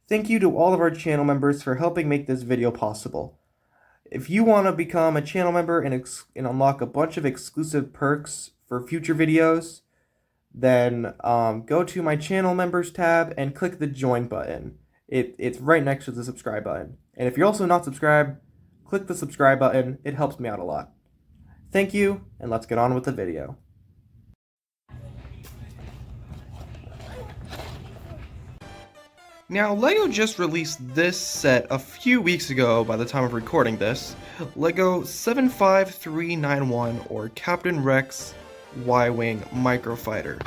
Thank you to all of our channel members for helping make this video possible. If you want to become a channel member and unlock a bunch of exclusive perks for future videos, then go to my channel members tab and click the join button. It's right next to the subscribe button. And if you're also not subscribed, click the subscribe button. It helps me out a lot. Thank you, and let's get on with the video. Now, LEGO just released this set a few weeks ago by the time of recording this, LEGO 75391 or Captain Rex Y-Wing Microfighter.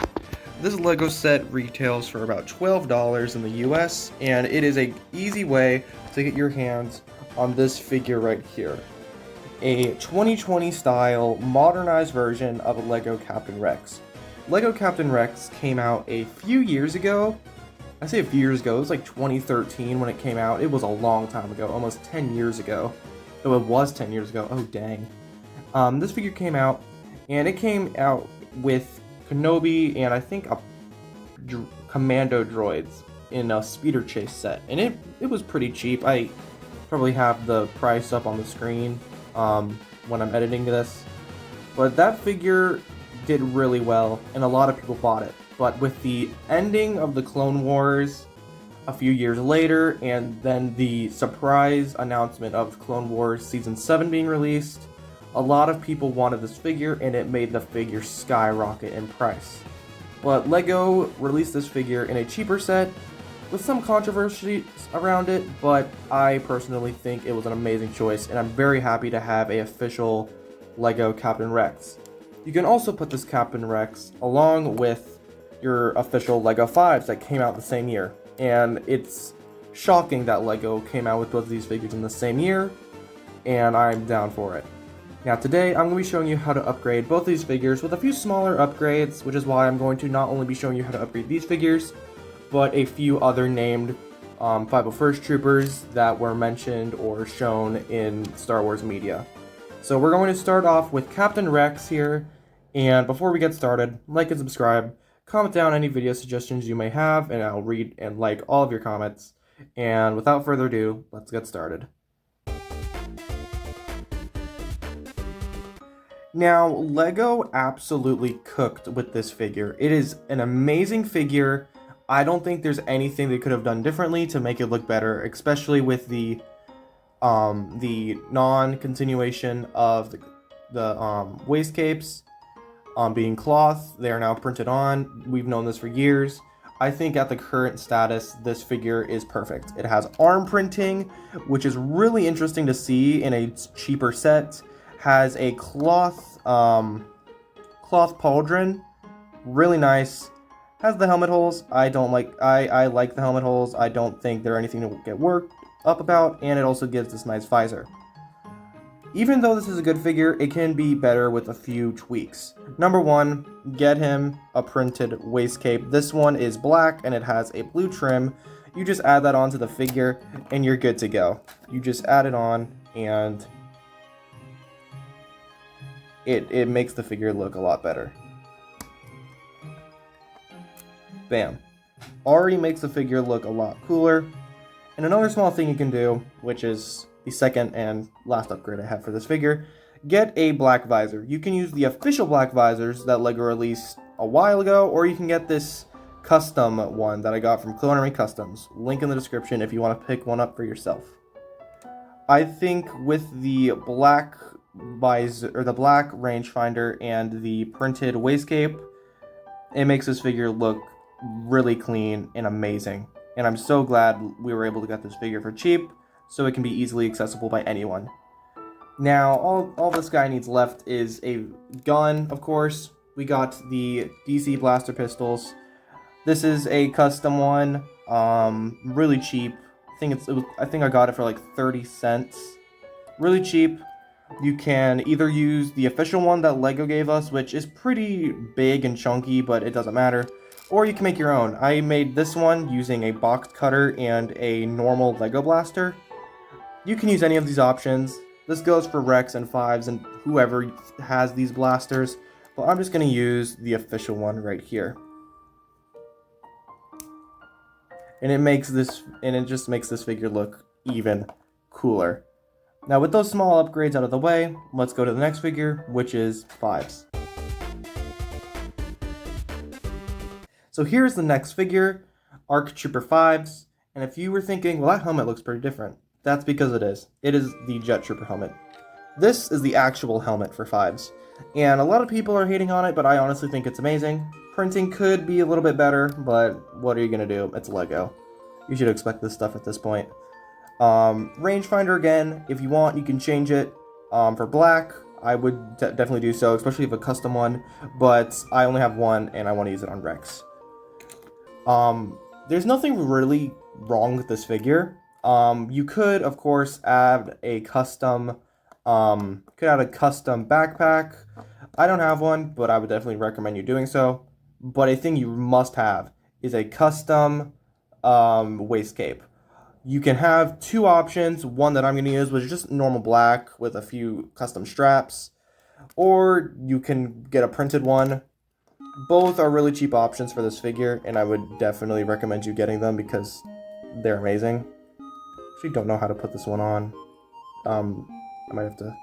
This LEGO set retails for about $12 in the US, and it is an easy way to get your hands on this figure right here. A 2020 style modernized version of a LEGO Captain Rex. LEGO Captain Rex came out a few years ago. I say a few years ago, it was like 2013 when it came out. It was a long time ago, almost 10 years ago. Oh, it was 10 years ago, oh dang. This figure came out, and it came out with Kenobi and I think a commando droids in a speeder chase set. And it was pretty cheap. I probably have the price up on the screen when I'm editing this. But that figure did really well, and a lot of people bought it. But with the ending of the Clone Wars a few years later, and then the surprise announcement of Clone Wars Season 7 being released, a lot of people wanted this figure, and it made the figure skyrocket in price. But LEGO released this figure in a cheaper set, with some controversy around it, but I personally think it was an amazing choice, and I'm very happy to have an official LEGO Captain Rex. You can also put this Captain Rex along with your official LEGO 5s that came out the same year. And it's shocking that LEGO came out with both of these figures in the same year, and I'm down for it. Now today, I'm going to be showing you how to upgrade both these figures with a few smaller upgrades, which is why I'm going to not only be showing you how to upgrade these figures, but a few other named 501st Troopers that were mentioned or shown in Star Wars media. So we're going to start off with Captain Rex here, and before we get started, like and subscribe. Comment down any video suggestions you may have, and I'll read and like all of your comments. And without further ado, let's get started. Now, LEGO absolutely cooked with this figure. It is an amazing figure. I don't think there's anything they could have done differently to make it look better, especially with the non-continuation of the waist capes. Being cloth, they are now printed on. We've known this for years. I think at the current status, this figure is perfect. It has arm printing, which is really interesting to see in a cheaper set. Has a cloth pauldron, really nice. Has the helmet holes. I like the helmet holes. I don't think they're anything to get worked up about, and it also gives this nice visor. Even though this is a good figure, it can be better with a few tweaks. Number one, get him a printed waist cape. This one is black and it has a blue trim. You just add that onto the figure and you're good to go. You just add it on and it makes the figure look a lot better. Bam. Already makes the figure look a lot cooler. And another small thing you can do, which is the second and last upgrade I have for this figure, get a black visor. You can use the official black visors that LEGO released a while ago, or you can get this custom one that I got from Clonetrooper Customs. Link in the description if you want to pick one up for yourself. I think with the black visor, or the black rangefinder and the printed waist cape, it makes this figure look really clean and amazing. And I'm so glad we were able to get this figure for cheap, so it can be easily accessible by anyone. Now, all this guy needs left is a gun, of course. We got the DC blaster pistols. This is a custom one, really cheap. I think I got it for like 30 cents. Really cheap. You can either use the official one that LEGO gave us, which is pretty big and chunky, but it doesn't matter. Or you can make your own. I made this one using a box cutter and a normal LEGO blaster. You can use any of these options. This goes for Rex and 5s and whoever has these blasters, but I'm just going to use the official one right here. and it just makes this figure look even cooler. Now with those small upgrades out of the way, let's go to the next figure, which is Fives. So here's the next figure, Arc Trooper Fives, and if you were thinking, well, that helmet looks pretty different, that's because it is. It is the Jet Trooper helmet. This is the actual helmet for Fives, and a lot of people are hating on it, but I honestly think it's amazing. Printing could be a little bit better, but what are you gonna do? It's Lego. You should expect this stuff at this point. Rangefinder again, if you want, you can change it for black. I would definitely do so, especially if a custom one, but I only have one and I want to use it on Rex. There's nothing really wrong with this figure. You could, of course, add a custom backpack. I don't have one, but I would definitely recommend you doing so. But a thing you must have is a custom waist cape. You can have two options. One that I'm going to use was just normal black with a few custom straps, or you can get a printed one. Both are really cheap options for this figure, and I would definitely recommend you getting them because they're amazing. Actually, don't know how to put this one on. I might have to.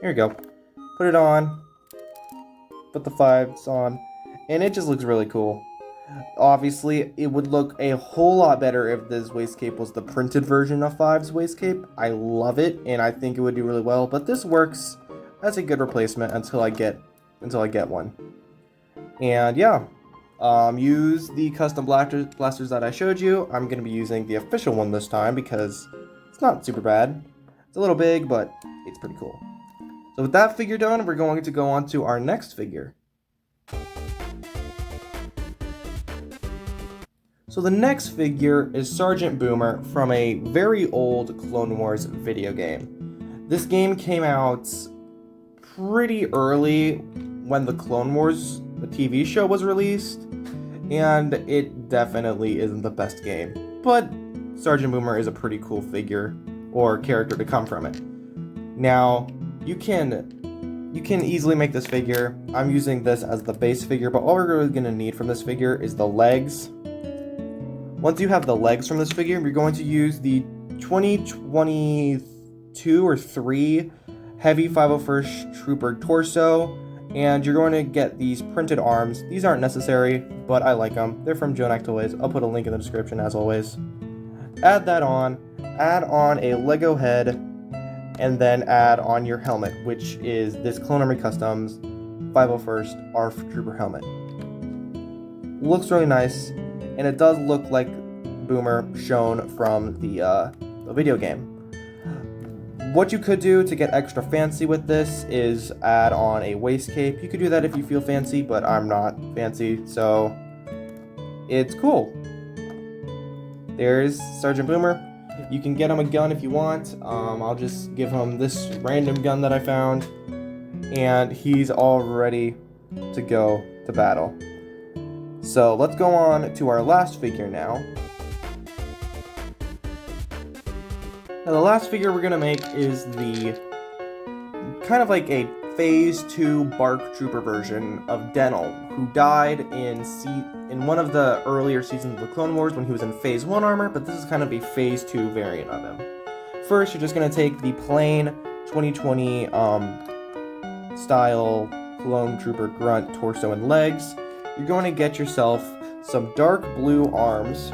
Here we go. Put it on. Put the Fives on, and it just looks really cool. Obviously, it would look a whole lot better if this waist cape was the printed version of Fives waist cape. I love it, and I think it would do really well, but this works as a good replacement until I get one. And yeah, use the custom blasters that I showed you. I'm going to be using the official one this time because it's not super bad. It's a little big, but it's pretty cool. So with that figure done, we're going to go on to our next figure. So the next figure is Sergeant Boomer from a very old Clone Wars video game. This game came out pretty early when the Clone Wars, the TV show, was released, and it definitely isn't the best game. But Sergeant Boomer is a pretty cool figure or character to come from it. Now, you can easily make this figure. I'm using this as the base figure, but all we're really going to need from this figure is the legs. Once you have the legs from this figure, you're going to use the 2022 or 3 Heavy 501st Trooper torso, and you're going to get these printed arms. These aren't necessary, but I like them. They're from Jonak Toys. I'll put a link in the description as always. Add that on. Add on a Lego head, and then add on your helmet, which is this Clone Army Customs 501st ARF Trooper helmet. Looks really nice, and it does look like Boomer shown from the video game. What you could do to get extra fancy with this is add on a waist cape. You could do that if you feel fancy, but I'm not fancy, so it's cool. There's Sergeant Boomer. You can get him a gun if you want. I'll just give him this random gun that I found, and he's all ready to go to battle. So let's go on to our last figure now. Now the last figure we're going to make is the kind of like a Phase 2 Bark Trooper version of Denal, who died in one of the earlier seasons of the Clone Wars when he was in Phase 1 armor, but this is kind of a Phase 2 variant of him. First, you're just going to take the plain 2020 style Clone Trooper grunt torso and legs. You're going to get yourself some dark blue arms.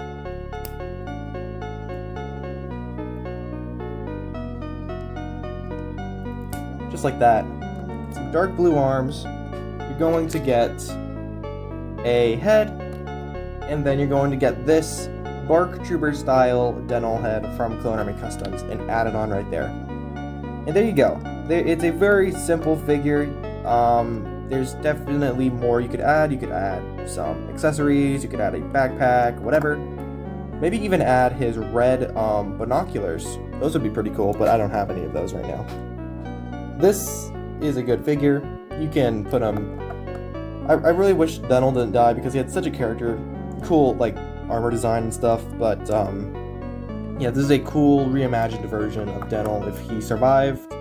Just like that. Some dark blue arms. You're going to get a head, and then you're going to get this Bark Trooper style Denal head from Clone Army Customs and add it on right there. And there you go. It's a very simple figure. There's definitely more you could add. You could add some accessories, you could add a backpack, whatever. Maybe even add his red binoculars. Those would be pretty cool, but I don't have any of those right now. This is a good figure. You can put him... I really wish Denal didn't die because he had such a character. Cool, like, armor design and stuff, but yeah, this is a cool reimagined version of Denal if he survived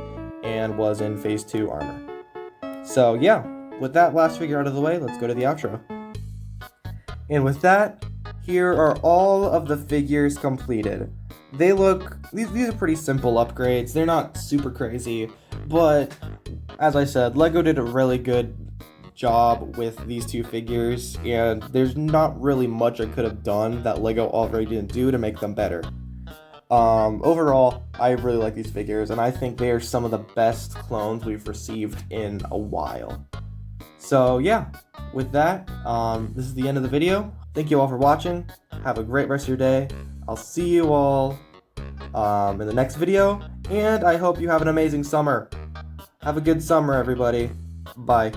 and was in Phase 2 armor. So yeah, with that last figure out of the way, let's go to the outro. And with that, here are all of the figures completed. They look, these are pretty simple upgrades. They're not super crazy, but as I said, LEGO did a really good job with these two figures, and there's not really much I could have done that LEGO already didn't do to make them better. Overall, I really like these figures, and I think they are some of the best clones we've received in a while. So yeah, with that, this is the end of the video. Thank you all for watching. Have a great rest of your day. I'll see you all in the next video, and I hope you have an amazing summer. Have a good summer, everybody. Bye.